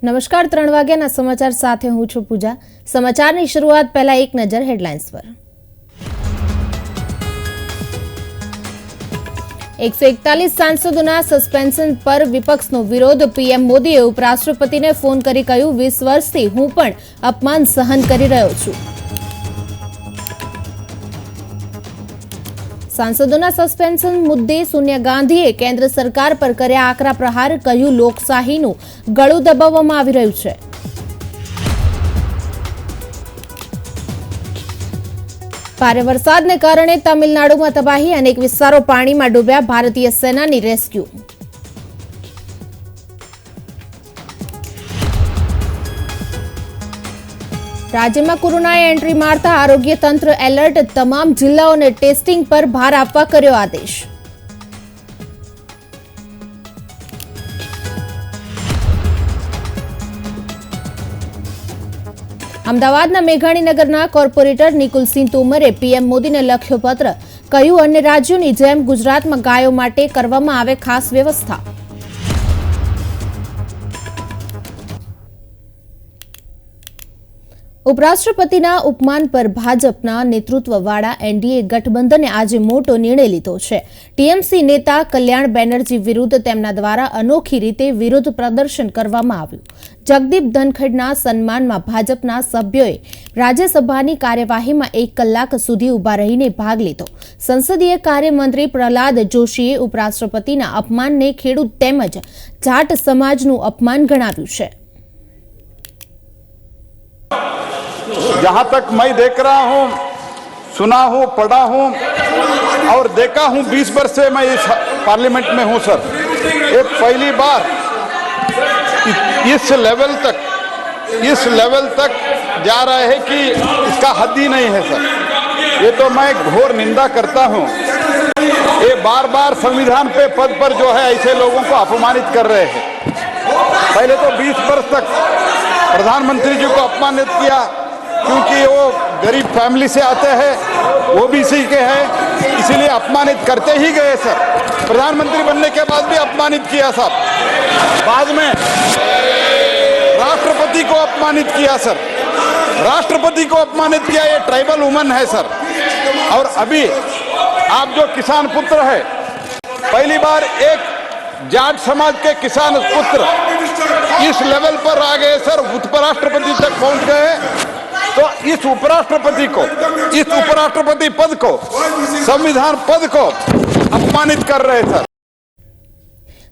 નમસ્કાર 3 વાગ્યાના સમાચાર સાથે હું છું પૂજા। સમાચારની શરૂઆત પહેલા એક નજર હેડલાઇન્સ પર। 141 સાંસદોના સસ્પેન્શન પર વિપક્ષનો વિરોધ। પીએમ મોદીએ ઉપરાષ્ટ્રપતિને ફોન કરી કહ્યું 20 વર્ષથી હું પણ અપમાન સહન કરી રહ્યો છું। सांसदों सस्पेन्शन मुद्दे सोनिया गांधीए केन्द्र सरकार पर कर्या आकरा प्रहार। कह્યું લોકશાહીનું ગળું દબાવવામાં આવી રહ્યું છે। ભારે વરસાદને કારણે તમિલનાડુમાં તબાહી। અનેક વિસ્તારો પાણીમાં ડૂબ્યા। ભારતીય સેનાની રેસ્ક્યુ। राज्य में कोरोना एंट्री मारता आरोग्य तंत्र एलर्ट। तमाम जिल्लाओं ने टेस्टिंग पर भार आपवा कर्यो आदेश। अमदावादना मेघाणीनगरना कॉर्पोरेटर निकुल सिंह तोमरे पीएम मोदी ने लख्यो पत्र। कह્યું अन्य राज्यों की जेम गुजरात में गायों माटे करवामां आवे खास व्यवस्था। उपराष्ट्रपतिना उपमान पर भाजपना नेतृत्ववाळा एनडीए गठबंधने आज मोटो निर्णय लीधो छे। टीएमसी नेता कल्याण बेनर्जी विरुद्ध तेमना द्वारा अनोखी रीते विरोध प्रदर्शन करवामां आव्युं। जगदीप धनखड़ना सन्मानमां भाजपना सभ्योए राज्यसभानी कार्यवाहीमां 1 कलाक सुधी उभा रहीने भाग लीधो। संसदीय कार्यमंत्री प्रहलाद जोशीए उपराष्ट्रपतिना अपमानने खेडूत तेमज जाट समाजनुं अपमान गणाव्युं छे। जहां तक मैं देख रहा हूं, सुना हूं, पढ़ा हूं और देखा हूं, 20 वर्ष से मैं इस पार्लियामेंट में हूं सर। ये पहली बार इस लेवल तक जा रहा है कि इसका हद ही नहीं है सर। ये तो मैं घोर निंदा करता हूं। ये बार बार संविधान पे पद पर जो है ऐसे लोगों को अपमानित कर रहे हैं। पहले तो 20 वर्ष तक प्रधानमंत्री जी को अपमानित किया क्योंकि वो गरीब फैमिली से आते हैं, ओबीसी के हैं, इसीलिए अपमानित करते ही गए सर। प्रधानमंत्री बनने के बाद भी अपमानित किया सर। बाद में राष्ट्रपति को अपमानित किया सर। राष्ट्रपति को अपमानित किया। ये ट्राइबल वुमन है सर। और अभी आप जो किसान पुत्र है, पहली बार एक जाट समाज के किसान पुत्र इस लेवल पर आ गए सर, उपराष्ट्रपति तक पहुंच गए। तो इस उपराष्ट्रपति पद को, संविधान पद को अपमानित कर रहे सर।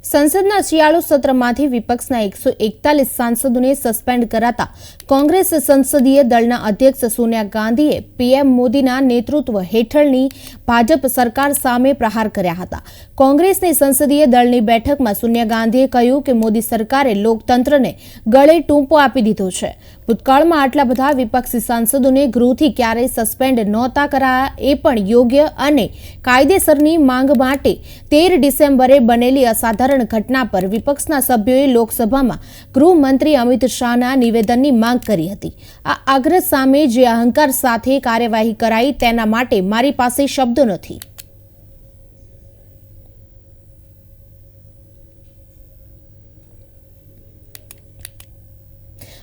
संसदना શિયાળુ સત્રમાંથી વિપક્ષના 141 સાંસદોને સસ્પેન્ડ કરાતા કોંગ્રેસ સંસદીય દળના અધ્યક્ષ સોનિયા ગાંધીએ પીએમ મોદીના નેતૃત્વ હેઠળની ભાજપ સરકાર સામે પ્રહાર કર્યા હતા। કોંગ્રેસની સંસદીય દળની બેઠકમાં સોનિયા ગાંધીએ કહ્યું કે મોદી સરકારે લોકતંત્રને ગળે ટૂંપો આપી દીધો છે। ભૂતકાળમાં આટલા બધા વિપક્ષી સાંસદોને ગૃહથી ક્યારેય સસ્પેન્ડ નહોતા કરાયા। એ પણ યોગ્ય અને કાયદેસરની માંગ માટે 13 ડિસેમ્બરે બનેલી અસાધારણ घटना पर विपक्षना सभ्योए लोकसभामां गृहमंत्री अमित शाहना निवेदननी मांग करी हती। आ आग्रह सामे जे अहंकार साथे कार्यवाही कराई तेना माटे मारी पासे शब्दो नथी।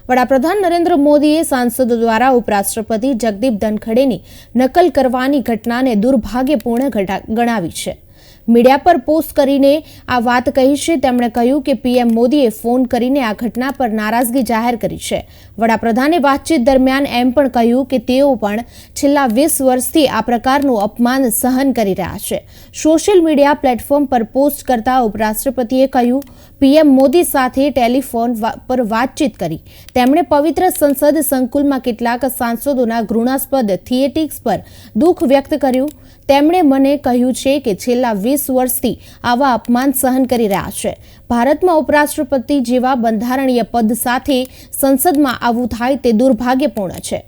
वडाप्रधान नरेन्द्र मोदीए सांसदों द्वारा उपराष्ट्रपति जगदीप धनखड़ेनी नकल करवानी घटनाने दुर्भाग्यपूर्ण गणावी छे। मीडिया पर पोस्ट करीने आ वात कही छे। तेमणे कह्युं के पीएम मोदीए फोन करीने आ घटना पर नाराजगी जाहेर करी छे। वडाप्रधाने वातचीत दरमियान एम पण कह्युं के तेओ पण छेल्ला 20 वर्षथी आ प्रकारनुं अपमान सहन करी रह्या छे। सोशल मीडिया प्लेटफॉर्म पर पोस्ट करता उपराष्ट्रपतिए कह्युं पीएम मोदी साथे टेलिफोन पर वातचीत करी। तेमणे पवित्र संसद संकुलमां કેટલાક सांसदोना घृणास्पद थिएटिक्स पर दुख व्यक्त कर्युं। તેમણે મને કહ્યું છે કે છેલ્લા 20 વર્ષથી આવા અપમાન સહન કરી રહ્યા છે। ભારતમાં ઉપરાષ્ટ્રપતિ જેવા બંધારણીય પદ સાથે સંસદમાં આવું થાય તે દુર્ભાગ્યપૂર્ણ છે।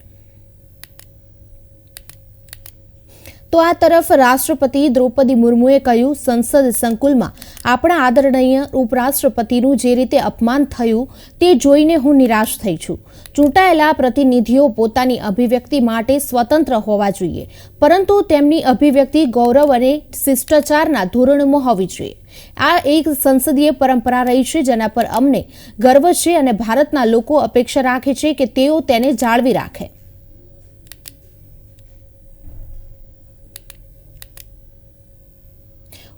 તો આ તરફ રાષ્ટ્રપતિ દ્રૌપદી મુર્મુએ કહ્યું સંસદ સંકુલમાં આપણા આદરણીય ઉપરાષ્ટ્રપતિનું જે રીતે અપમાન થયું તે જોઈને હું નિરાશ થઈ છું। ચૂંટાયેલા પ્રતિનિધિઓ પોતાની અભિવ્યક્તિ માટે સ્વતંત્ર હોવા જોઈએ, પરંતુ તેમની અભિવ્યક્તિ ગૌરવ અને શિષ્ટાચારના ધોરણોમાં હોવી જોઈએ. આ એક સંસદીય પરંપરા રહી છે જેના પર અમને ગર્વ છે અને ભારતના લોકો અપેક્ષા રાખે છે કે તેઓ તેને જાળવી રાખે.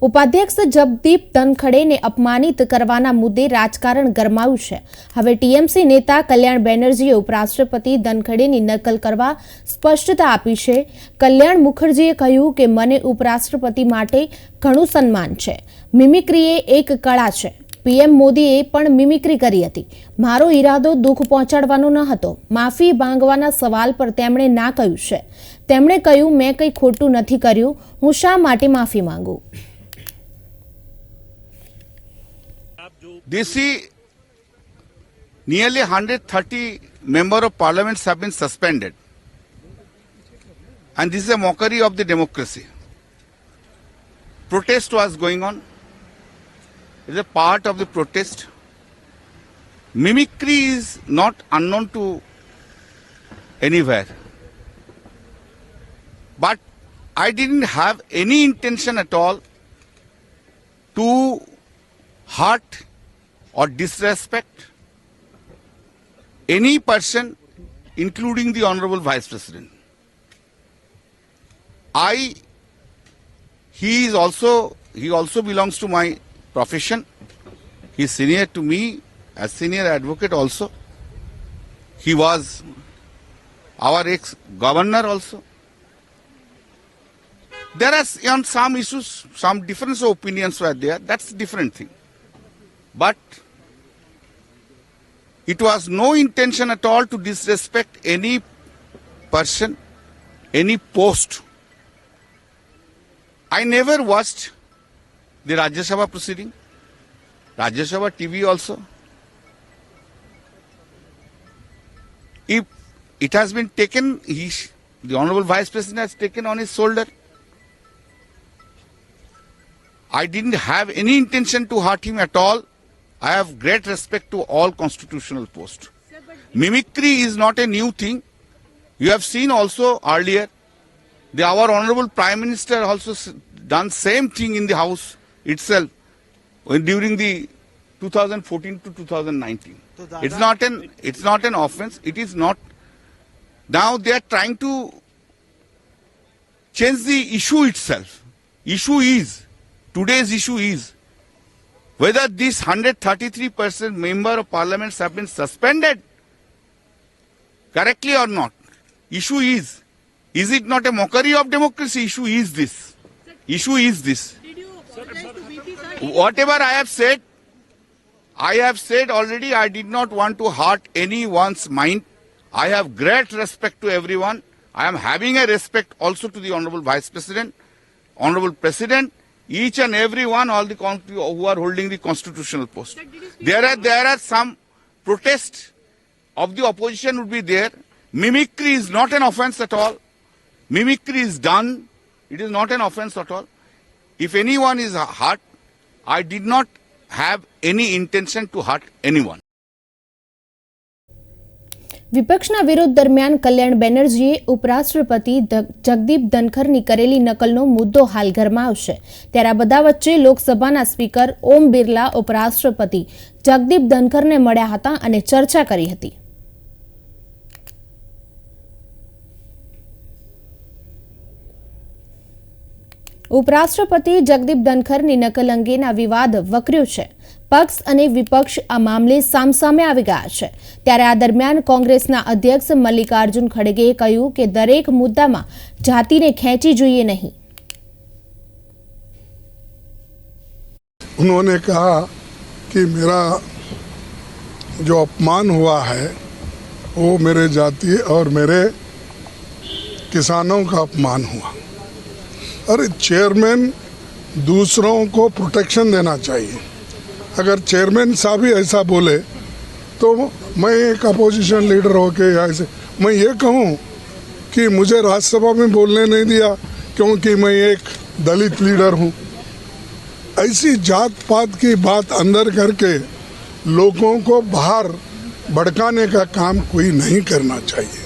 ઉપાધ્યક્ષ જગદીપ ધનખડેને અપમાનિત કરવાના મુદ્દે રાજકારણ ગરમાયું છે. હવે ટીએમસી નેતા કલ્યાણ બેનર્જીએ ઉપરાષ્ટ્રપતિ ધનખડેની નકલ કરવા સ્પષ્ટતા આપી છે. કલ્યાણ મુખર્જીએ કહ્યું કે મને ઉપરાષ્ટ્રપતિ માટે ઘણું સન્માન છે. મિમિક્રી એ એક કળા છે. પીએમ મોદીએ પણ મિમિક્રી કરી હતી. મારો ઈરાદો દુઃખ પહોંચાડવાનો ન હતો. માફી માંગવાના સવાલ પર તેમણે ના કહ્યું છે. તેમણે કહ્યું મેં કંઈ ખોટું નથી કર્યું, હું શા માટે માફી માંગુ. This is nearly 130 members of parliament have been suspended, and this is a mockery of the democracy. Protest was going on. It is a part of the protest. Mimicry is not unknown to anywhere. But I didn't have any intention at all to hurt or disrespect any person, including the Honorable Vice President. He also belongs to my profession. He is senior to me, as senior advocate also. He was our ex-governor also. There are on some issues, some difference of opinions were there. That's a different thing. But it was no intention at all to disrespect any person, any post. I never watched the Rajya Sabha proceeding, Rajya Sabha TV also. If it has been taken, the Honorable Vice President has taken on his shoulder. I didn't have any intention to hurt him at all. I have great respect to all constitutional posts. Mimicry is not a new thing. You have seen also earlier, our Honorable Prime Minister also done same thing in the House itself during the 2014 to 2019. It's not an offense. It is not. Now they are trying to change the issue itself. Today's issue is whether these 133% member of parliament have been suspended correctly or not. Issue is it not a mockery of democracy? Issue is this. Did you apologize to VP, sir? Whatever I have said already. I did not want to hurt anyone's mind. I have great respect to everyone. I am having a respect also to the Honorable Vice President, Honorable President, each and every one, all the who are holding the constitutional post. There are some protests of the opposition would be there. Mimicry is not an offense at all. Mimicry is done. It is not an offense at all. If anyone is hurt, I did not have any intention to hurt anyone. વિપક્ષના વિરોધ દરમિયાન કલ્યાણ બેનર્જીએ ઉપરાષ્ટ્રપતિ જગદીપ ધનખડની કરેલી નકલનો મુદ્દો હાલ ગરમાવશે. ત્યારે આ બધા વચ્ચે લોકસભાના સ્પીકર ઓમ બિરલા ઉપરાષ્ટ્રપતિ જગદીપ ધનખડને મળ્યા હતા અને ચર્ચા કરી હતી. ઉપરાષ્ટ્રપતિ જગદીપ ધનખડની નકલ અંગેના વિવાદ વકર્યો છે. પક્ષ અને વિપક્ષ આ મામલે સામસામે આવી ગયા છે. ત્યારે આ દરમિયાન કોંગ્રેસના અધ્યક્ષ મલ્લિકાર્જુન ખડગેએ કહ્યું કે દરેક મુદ્દામાં જાતિને ખેંચી જોઈએ નહીં. उन्होंने कहा कि मेरा जो अपमान हुआ है वो मेरे जाति और मेरे किसानों का अपमान हुआ. अरे चेयरमैन दूसरों को प्रोटेक्शन देना चाहिए. अगर चेयरमैन साहब ही ऐसा बोले तो मैं एक अपोजिशन लीडर होके ऐसे मैं ये कहूँ कि मुझे राज्यसभा में बोलने नहीं दिया क्योंकि मैं एक दलित लीडर हूँ. ऐसी जात पात की बात अंदर करके लोगों को बाहर भड़काने का काम कोई नहीं करना चाहिए।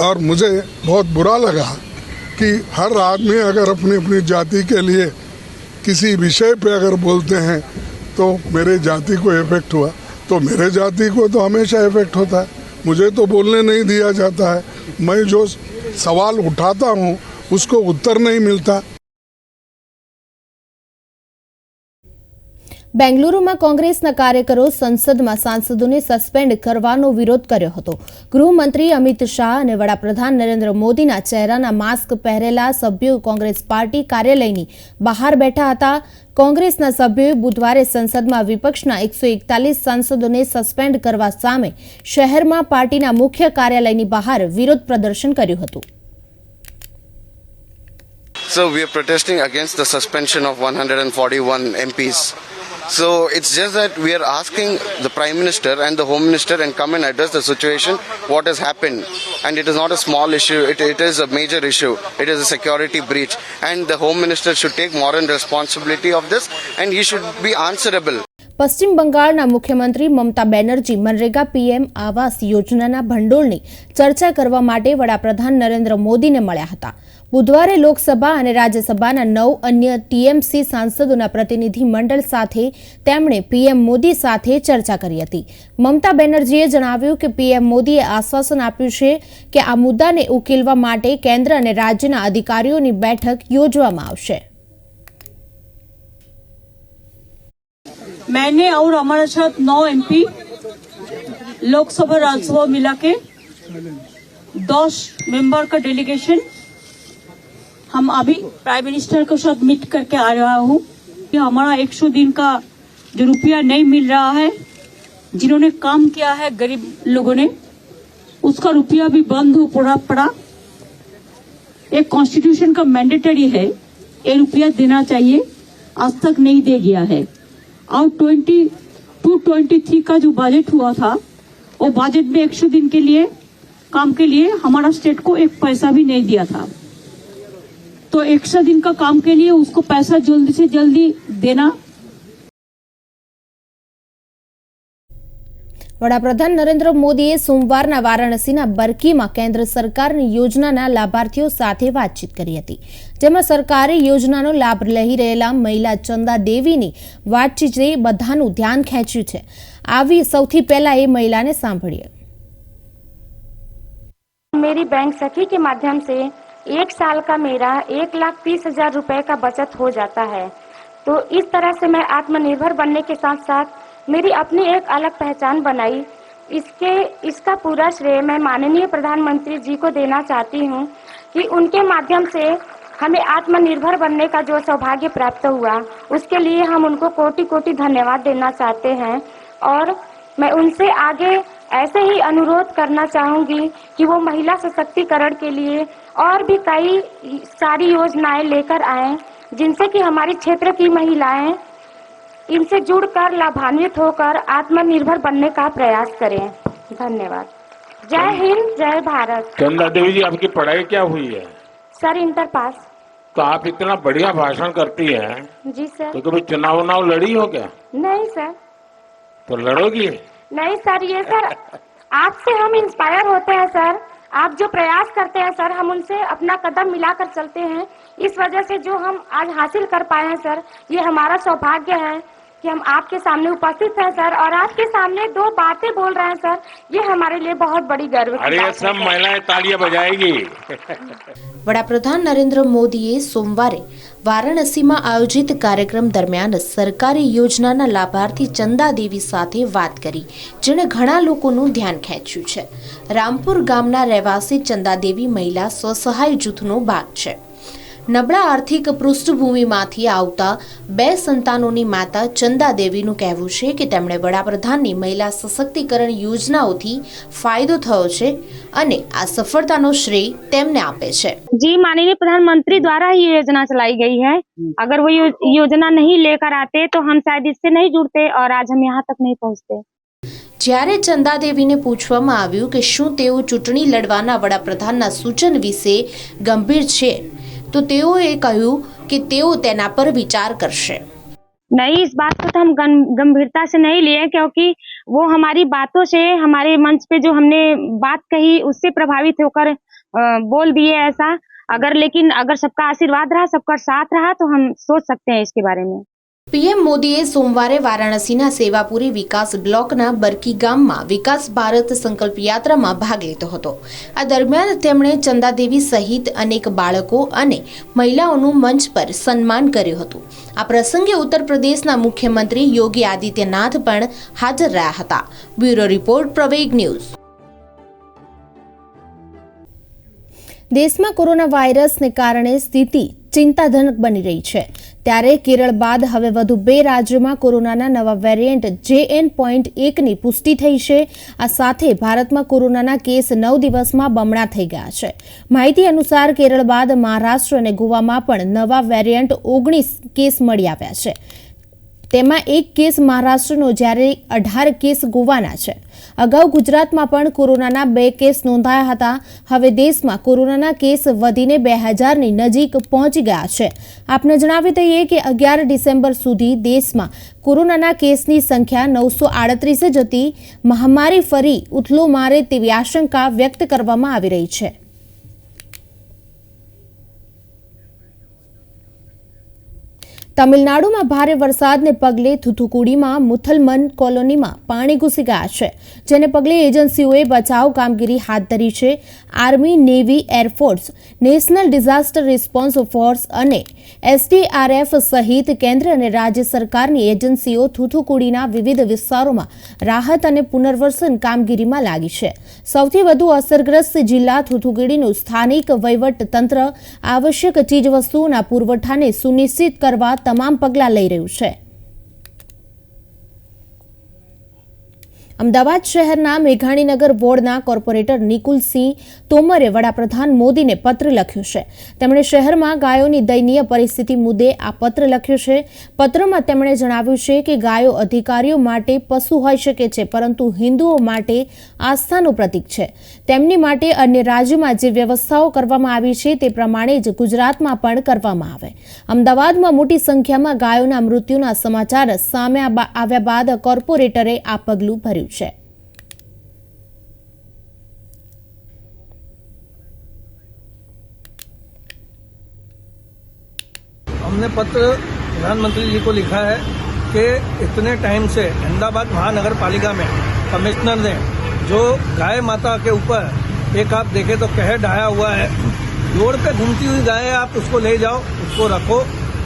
और मुझे बहुत बुरा लगा कि हर आदमी अगर अपनी अपनी जाति के लिए किसी विषय पे अगर बोलते हैं तो मेरे जाति को इफेक्ट हुआ, तो मेरे जाति को तो हमेशा इफेक्ट होता है, मुझे तो बोलने नहीं दिया जाता है। मैं जो सवाल उठाता हूँ उसको उत्तर नहीं मिलता। બેંગલુરુમાં કોંગ્રેસના કાર્યકરો સંસદમાં સાંસદોને સસ્પેન્ડ કરવાનો વિરોધ કર્યો હતો। ગૃહમંત્રી અમિત શાહ અને વડાપ્રધાન નરેન્દ્ર મોદીના ચહેરાના માસ્ક પહેરેલા સભ્યો કોંગ્રેસ પાર્ટી કાર્યાલયની બહાર બેઠા હતા। કોંગ્રેસના સભ્યોએ બુધવારે સંસદમાં વિપક્ષના 141 સાંસદોને સસ્પેન્ડ કરવા સામે શહેરમાં પાર્ટીના મુખ્ય કાર્યાલયની બહાર વિરોધ પ્રદર્શન કર્યું હતું। So we are protesting against the suspension of 141 MPs. So it's just that we are asking the Prime Minister and the Home Minister and come and address the situation, what has happened. And it is not a small issue, it is a major issue. It is a security breach. And the Home Minister should take moral responsibility of this and he should be answerable. પશ્ચિમ બંગાળના મુખ્યમંત્રી Mamata Banerjee MNREGA PM આવાસ યોજનાના ભંડોળની ચર્ચા કરવા માટે વડાપ્રધાન નરેન્દ્ર મોદીને મળ્યા હતા। બુધવારે લોકસભા અને રાજ્યસભાના 9 अन्य ટીએમસી સાંસદોના પ્રતિનિધિ મંડળ સાથે તેમણે પીએમ મોદી સાથે ચર્ચા કરી હતી। મમતા બેનર્જીએ જણાવ્યું કે પીએમ મોદીએ આશ્વાસન આપ્યું છે કે આ મુદ્દાને ઉકેલવા માટે કેન્દ્ર અને રાજ્યના અધિકારીઓની બેઠક યોજવામાં આવશે। मैंने और हमारे साथ 9 एमपी लोकसभा राज्यसभा मिला के 10 मेंबर का डेलीगेशन हम अभी प्राइम मिनिस्टर के साथ मीट करके आ रहा हूँ कि हमारा 100 दिन का जो रुपया नहीं मिल रहा है, जिन्होंने काम किया है गरीब लोगों ने, उसका रुपया भी बंद हो पड़ा। एक कॉन्स्टिट्यूशन का मैंडेटरी है, ये रुपया देना चाहिए, आज तक नहीं दे गया है। और 22-23 का जो बजट हुआ था, वो बजट में 100 दिन के लिए काम के लिए हमारा स्टेट को एक पैसा भी नहीं दिया था। तो 100 दिन का काम के लिए उसको पैसा जल्दी से जल्दी देना। વડાપ્રધાન નરેન્દ્ર મોદીએ સોમવારના વારાણસીના બરકીમાં કેન્દ્ર સરકારની યોજનાના લાભાર્થીઓ સાથે વાતચીત કરી હતી, જેમાં સરકારી યોજનાનો લાભ લઈ રહેલા મહિલા ચંદા દેવીની વાતચીતે બધાનું ધ્યાન ખેંચ્યું છે। આવી સૌથી પહેલા એ મહિલાને સાંભળીએ। मेरी बैंक सखी के माध्यम से 1 साल का मेरा 1,30,000 रुपए का बचत हो जाता है। तो इस तरह से मैं आत्मनिर्भर बनने के साथ साथ मेरी अपनी एक अलग पहचान बनाई। इसका पूरा श्रेय मैं माननीय प्रधानमंत्री जी को देना चाहती हूँ कि उनके माध्यम से हमें आत्मनिर्भर बनने का जो सौभाग्य प्राप्त हुआ, उसके लिए हम उनको कोटि कोटि धन्यवाद देना चाहते हैं। और मैं उनसे आगे ऐसे ही अनुरोध करना चाहूँगी कि वो महिला सशक्तिकरण के लिए और भी कई सारी योजनाएं लेकर आएं, जिनसे कि हमारी क्षेत्र की महिलाएं इनसे जुड़कर लाभान्वित होकर आत्मनिर्भर बनने का प्रयास करें। धन्यवाद। जय हिंद, जय भारत। चंदा देवी जी, आपकी पढ़ाई क्या हुई है? Sir inter pass. तो आप इतना बढ़िया भाषण करती हैं, जी सर। तो कभी चुनाव लड़ी हो क्या? नहीं सर। तो लड़ोगी? नहीं सर, ये सर आपसे हम इंस्पायर होते हैं सर। आप जो प्रयास करते हैं सर, हम उनसे अपना कदम मिलाकर चलते हैं। इस वजह से जो हम आज हासिल कर पाए हैं सर, ये हमारा सौभाग्य है कि हम आपके सामने उपस्थित हैं सर, और आपके सामने 2 बातें बोल रहे हैं सर। ये हमारे लिए बहुत बड़ी गर्व की अरे बात है सब सर। महिलाएं तालियां बजाएगी। વડાપ્રધાન નરેન્દ્ર મોદીએ સોમવારે વારાણસીમાં આયોજિત કાર્યક્રમ દરમિયાન સરકારી યોજનાના લાભાર્થી ચંદા દેવી સાથે વાત કરી, જેણે ઘણા લોકોનું ધ્યાન ખેંચ્યું છે। રામપુર ગામના રહેવાસી ચંદા દેવી મહિલા સ્વસહાય જૂથનો ભાગ છે। નબળા આર્થિક પૃષ્ઠભૂમિમાંથી આવતા 2 સંતાનોની માતા ચંદા દેવીનું કહેવું છે કે તેમણે વડાપ્રધાનની મહિલા સશક્તિકરણ યોજનાઓથી ફાયદો થયો છે અને આ સફળતાનો શ્રેય તેમને આપે છે। जी, माननीय प्रधानमंत्री द्वारा ही ये योजना चलाई गई है। अगर वो योजना नहीं लेकर आते तो हम शायद इससे नहीं जुड़ते और आज हम यहाँ तक नहीं पहुँचते। જ્યારે ચંદા દેવીને પૂછવામાં આવ્યું કે શું તેઓ ચૂંટણી લડવાના વડાપ્રધાનના સૂચન વિશે ગંભીર છે, તો તેઓએ કહ્યું કે તેઓ તેના પર વિચાર કરશે। नहीं, इस बात को तो हम गंभीरता से नहीं लिए, क्योंकि वो हमारी बातों से, हमारे मंच पे जो हमने बात कही उससे प्रभावित होकर बोल दिए ऐसा। लेकिन अगर सबका आशीर्वाद रहा, सबका साथ रहा, तो हम सोच सकते हैं इसके बारे में। પીએમ મોદીએ સોમવારે વારાણસીના સેવાપુરી વિકાસ બ્લોકના બરકી ગામમાં વિકાસ ભારત સંકલ્પ યાત્રામાં ભાગ લીધો હતો। આ દરમિયાન તેમણે ચંદાદેવી સહિત અનેક બાળકો અને મહિલાઓનું મંચ પર સન્માન કર્યું હતું। આ પ્રસંગે ઉત્તર પ્રદેશના મુખ્યમંત્રી યોગી આદિત્યનાથ પણ હાજર રહ્યા હતા। બ્યુરો રિપોર્ટ પ્રવેગ ન્યૂઝ। દેશમાં કોરોના વાયરસને કારણે સ્થિતિ ચિંતાજનક બની રહી છે, ત્યારે કેરળ બાદ હવે વધુ 2 રાજ્યોમાં કોરોનાના નવા વેરિયન્ટ JN.1ની પુષ્ટિ થઈ છે। આ સાથે ભારતમાં કોરોનાના કેસ 9 દિવસમાં બમણા થઈ ગયા છે। માહિતી અનુસાર કેરળ બાદ મહારાષ્ટ્ર અને ગોવામાં પણ નવા વેરિયન્ટ 19 કેસ મળી આવ્યા છે। તેમાં 1 કેસ મહારાષ્ટ્રનો જ્યારે 18 કેસ ગોવાના છે। અગાઉ ગુજરાતમાં પણ કોરોનાના 2 કેસ નોંધાયા હતા। હવે દેશમાં કોરોનાના કેસ વધીને 2000ની નજીક પહોંચી ગયા છે। આપને જણાવી દઈએ કે 11 ડિસેમ્બર સુધી દેશમાં કોરોનાના કેસની સંખ્યા 938 જ હતી। મહામારી ફરી ઉથલો મારે તેવી આશંકા વ્યક્ત કરવામાં આવી રહી છે। તમિલનાડુમાં ભારે વરસાદને પગલે થુથુકુડીમાં મુથલમન કોલોનીમાં પાણી ઘૂસી ગયા છે, જેને પગલે એજન્સીઓએ બચાવ કામગીરી હાથ ધરી છે। Army, navy, air force, national disaster response force અને SDRF સહિત કેન્દ્ર અને રાજ્ય સરકારની એજન્સીઓ થુથુકુડીના વિવિધ વિસ્તારોમાં રાહત અને પુનર્વસન કામગીરીમાં લાગી છે। સૌથી વધુ અસરગ્રસ્ત જિલ્લા થુથુકુડીનું સ્થાનિક વહીવટતંત્ર આવશ્યક ચીજવસ્તુઓના પુરવઠાને સુનિશ્ચિત કરવા તમામ પગલાં લઈ રહ્યું છે। અમદાવાદ શહેરના મેઘાણીનગર વોર્ડના કોર્પોરેટર નિકુલસિંહ તોમરે વડાપ્રધાન મોદીને પત્ર લખ્યો છે। તેમણે શહેરમાં ગાયોની દયનીય પરિસ્થિતિ મુદ્દે આ પત્ર લખ્યો છે। પત્રમાં તેમણે જણાવ્યું છે કે ગાયો અધિકારીઓ માટે પશુ હોઈ શકે છે, પરંતુ હિન્દુઓ માટે આસ્થાનું પ્રતીક છે। તેમની માટે અન્ય રાજ્યોમાં જે વ્યવસ્થાઓ કરવામાં આવી છે તે પ્રમાણે જ ગુજરાતમાં પણ કરવામાં આવે। અમદાવાદમાં મોટી સંખ્યામાં ગાયોના મૃત્યુના સમાચાર સામે આવ્યા બાદ કોર્પોરેટરે આ પગલું ભર્યું છે। हमने पत्र प्रधानमंत्री जी को लिखा है कि इतने टाइम से अहमदाबाद महानगर पालिका में कमिश्नर ने जो गाय माता के ऊपर एक आप देखें तो कहर ढाया हुआ है। रोड पे घूमती हुई गाय है, आप उसको ले जाओ, उसको रखो,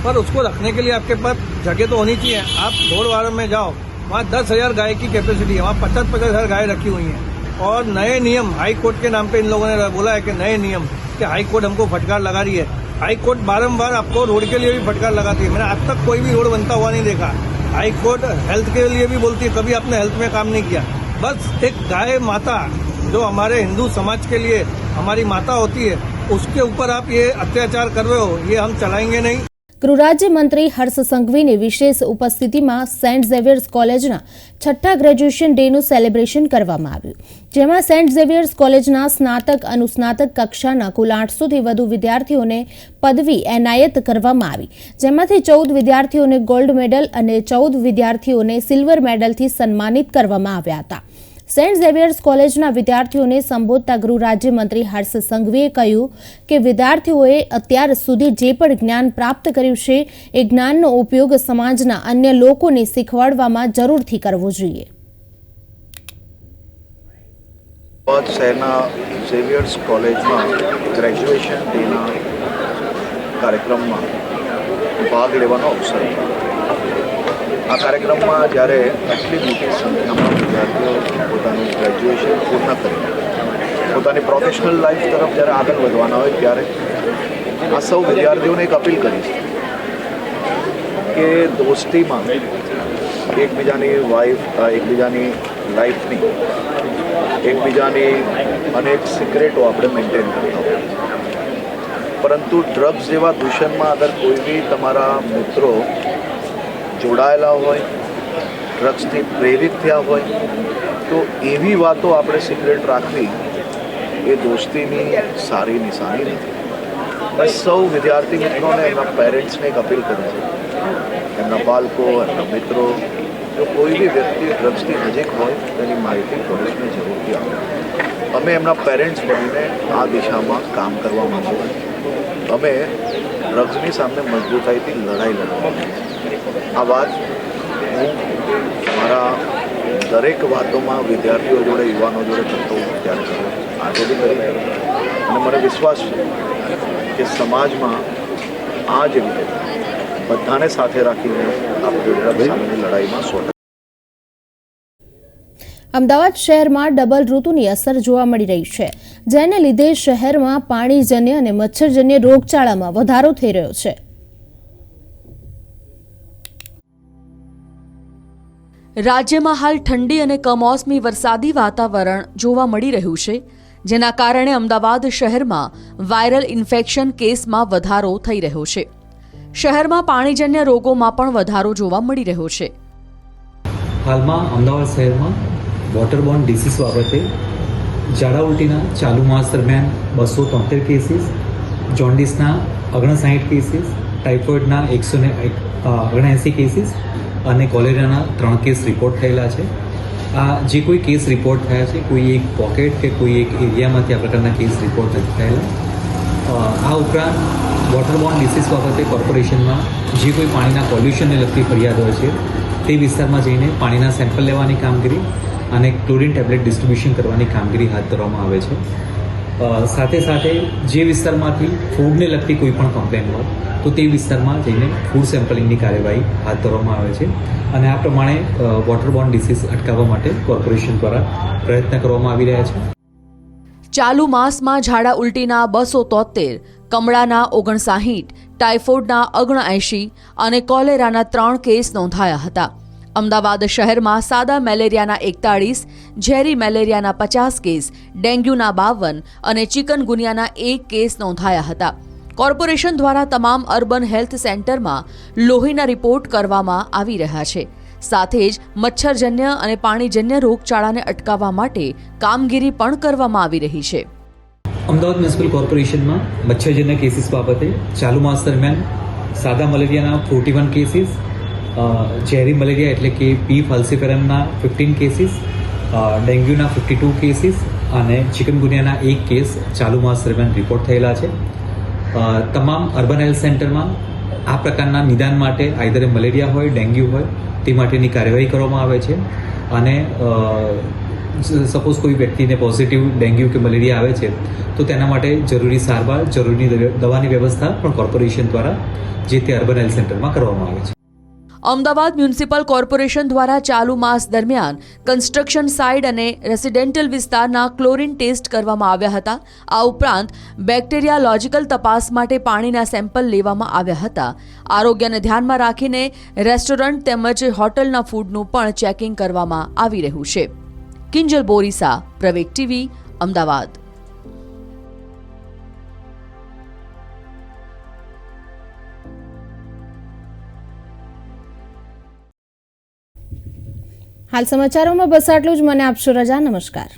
पर उसको रखने के लिए आपके पास जगह तो होनी चाहिए। आप ढोलवाड़ा में जाओ, वहाँ 10,000 गाय की कैपेसिटी है, वहाँ 50,000 गाय रखी हुई हैं। और नए नियम हाई कोर्ट के नाम पे इन लोगों ने बोला है कि नए नियम कि हाई कोर्ट हमको फटकार लगा रही है। हाई कोर्ट बारंबार आपको रोड के लिए भी फटकार लगाती है। मैंने आज तक कोई भी रोड बनता हुआ नहीं देखा। हाई कोर्ट हेल्थ के लिए भी बोलती है, कभी आपने हेल्थ में काम नहीं किया। बस एक गाय माता जो हमारे हिंदू समाज के लिए हमारी माता होती है, उसके ऊपर आप ये अत्याचार कर रहे हो, ये हम चलाएंगे नहीं। ગૃહ રાજ્યમંત્રી હર્ષ સંઘવીની વિશેષ ઉપસ્થિતિમાં સેન્ટ ઝેવિયર્સ કોલેજના 6ઠા ગ્રેજ્યુએશન ડેનું સેલિબ્રેશન કરવામાં આવ્યું, જેમાં સેન્ટ ઝેવિયર્સ કોલેજના સ્નાતક અનુસ્નાતક કક્ષાના કુલ 800થી વધુ વિદ્યાર્થીઓને પદવી એનાયત કરવામાં આવી, જેમાંથી 14 વિદ્યાર્થીઓને ગોલ્ડ મેડલ અને 14 વિદ્યાર્થીઓને સિલ્વર મેડલથી સન્માનિત કરવામાં આવ્યા હતા। સેન્ટ ઝેવિયર્સ કોલેજના વિદ્યાર્થીઓને સંબોધતા ગૃહ રાજ્યમંત્રી હર્ષ સંઘવીએ કહ્યું કે વિદ્યાર્થીઓએ અત્યાર સુધી જે પણ જ્ઞાન પ્રાપ્ત કર્યું છે એ જ્ઞાનનો ઉપયોગ સમાજના અન્ય લોકોને શીખવાડવામાં જરૂરથી કરવો જોઈએ। શહેરના ઝેવિયર્સ કોલેજમાં ગ્રેજ્યુએશન ડેના કાર્યક્રમમાં ભાગ લેવાનો અવસર હતો। આ કાર્યક્રમમાં જ્યારે આટલી મોટી સંખ્યામાં વિદ્યાર્થીઓ પોતાનું ગ્રેજ્યુએશન પૂર્ણ કરી પોતાની પ્રોફેશનલ લાઈફ તરફ જ્યારે આગળ વધવાના હોય ત્યારે આ સૌ વિદ્યાર્થીઓને એક અપીલ કરીશ કે દોસ્તીમાં એકબીજાની લાઈફની એકબીજાની અનેક સિક્રેટો આપણે મેન્ટેન કરતા હોય, પરંતુ ડ્રગ્સ જેવા દૂષણમાં અગર કોઈ બી તમારા મિત્રો જોડાયેલા હોય, ડ્રગ્સથી પ્રેરિત થયા હોય તો એવી વાતો આપણે સિક્રેટ રાખવી એ દોસ્તીની સારી નિશાની નથી। मैं સૌ વિદ્યાર્થી મિત્રોને એમના પેરેન્ટ્સને એક અપીલ કરું છું એમના બાળકો, એમના મિત્રો, જો કોઈ બી વ્યક્તિ ડ્રગ્સની નજીક હોય તેની માહિતી પોલીસને જરૂરથી આપે. અમે એમના પેરેન્ટ્સ બનીને આ દિશામાં કામ કરવા માંગીએ છીએ. અમે ડ્રગ્સની સામે મજબૂતાઈથી લડાઈ લડવા. આ વાત હું મારા દરેક વાતોમાં વિદ્યાર્થીઓ જોડે, યુવાનો જોડે કરતો હું ત્યારે કરું, આજે બી કરી. અને મને વિશ્વાસ છે કે સમાજમાં આ જ રીતે બધાને સાથે રાખીને આપણે ડ્રગ્સ સામેની લડાઈમાં 100%. અમદાવાદ શહેરમાં ડબલ ઋતુની અસર જોવા મળી રહી છે, જેને લીધે શહેરમાં પાણીજન્ય અને મચ્છરજન્ય રોગચાળામાં વધારો થઈ રહ્યો છે. રાજ્યમાં હાલ ઠંડી અને કમોસમી વરસાદી વાતાવરણ જોવા મળી રહ્યું છે, જેના કારણે અમદાવાદ શહેરમાં વાયરલ ઇન્ફેક્શન કેસમાં વધારો થઈ રહ્યો છે. શહેરમાં પાણીજન્ય રોગોમાં પણ વધારો જોવા મળી રહ્યો છે. હાલમાં અમદાવાદ શહેરમાં વોટરબોર્ન ડિસીઝ બાબતે ઝાડા ઉલટીના ચાલુ માસ દરમિયાન 273 કેસીસ, જોન્ડિસના 59 કેસીસ, ટાઇફોઇડના 179 કેસીસ અને કોલેરાના 3 કેસ રિપોર્ટ થયેલા છે. આ જે કોઈ કેસ રિપોર્ટ થયા છે, કોઈ એક પોકેટ કે કોઈ એક એરિયામાંથી આ પ્રકારના કેસ રિપોર્ટ નથી થયેલા. આ ઉપરાંત વોટરબોર્ન ડિસીઝ બાબતે કોર્પોરેશનમાં જે કોઈ પાણીના પોલ્યુશનને લગતી ફરિયાદ હોય છે તે વિસ્તારમાં જઈને પાણીના સેમ્પલ લેવાની કામગીરી અને ક્લોરીન ટેબ્લેટ ડિસ્ટ્રીબ્યુશન કરવાની કામગીરી હાથ ધરવામાં આવે છે. સાથે સાથે જે વિસ્તારમાંથી ફૂડને લગતી કોઈ પણ કમ્પ્લેન હોય તો તે વિસ્તારમાં જઈને ફૂડ સેમ્પલિંગની કાર્યવાહી હાથ ધરવામાં આવે છે. અને આ પ્રમાણે વોટરબોર્ન ડિસીઝ અટકાવવા માટે કોર્પોરેશન દ્વારા પ્રયત્ન કરવામાં આવી રહ્યા છે. ચાલુ માસમાં ઝાડા ઉલટીના 273, કમળાના 59, ટાઇફોઇડના 79 અને કોલેરાના 3 કેસ નોંધાયા હતા. અમદાવાદ શહેરમાં સાદા મેલેરિયાના 41, ઝેરી મેલેરિયાના 50 કેસ, ડેન્ગ્યુના 52 અને ચિકનગુનિયાના 1 કેસ નોંધાયા હતા. કોર્પોરેશન દ્વારા તમામ અર્બન હેલ્થ સેન્ટરમાં લોહીના રિપોર્ટ કરવામાં આવી રહ્યા છે. સાથે જ મચ્છરજન્ય અને પાણીજન્ય રોગચાળાને અટકાવવા માટે કામગીરી પણ કરવામાં આવી રહી છે. અમદાવાદ મ્યુનિસિપલ કોર્પોરેશનમાં મચ્છરજન્ય કેસીસ બાબતે ચાલુ માસ દરમિયાન સાદા મલેરિયાના 41 કેસીસ, ઝેરી મલેરિયા એટલે કે પી ફાલ્સિફેરમના 15 કેસીસ, ડેન્ગ્યુના 52 કેસીસ અને ચિકનગુનિયાના 1 કેસ ચાલુ માસ દરમિયાન રિપોર્ટ થયેલા છે. તમામ અર્બન હેલ્થ સેન્ટરમાં આ પ્રકારના નિદાન માટે આઈધર મલેરિયા હોય, ડેન્ગ્યુ હોય તે માટેની કાર્યવાહી કરવામાં આવે છે. અને સપોઝ કોઈ વ્યક્તિને પોઝિટિવ ડેન્ગ્યુ કે મલેરિયા આવે છે તો તેના માટે જરૂરી સારવાર, જરૂરી દવાની વ્યવસ્થા પણ કોર્પોરેશન દ્વારા જે તે અર્બન હેલ્થ સેન્ટરમાં કરવામાં આવે છે. અમદાવાદ મ્યુનિસિપલ કોર્પોરેશન દ્વારા ચાલુ માસ દરમિયાન કન્સ્ટ્રક્શન સાઇટ અને રેસિડેન્ટલ વિસ્તારના ક્લોરીન ટેસ્ટ કરવામાં આવ્યા હતા. આ ઉપરાંત બેક્ટેરિયાલોજિકલ તપાસ માટે પાણીના સેમ્પલ લેવામાં આવ્યા હતા. આરોગ્યને ધ્યાનમાં રાખીને રેસ્ટોરન્ટ તેમજ હોટલના ફૂડનું પણ ચેકિંગ કરવામાં આવી રહ્યું છે. કિંજલ બોરીસા, પ્રવેગ ટીવી, અમદાવાદ. હાલ સમાચારોમાં બસ આટલું જ. મને આપશો રજા. નમસ્કાર.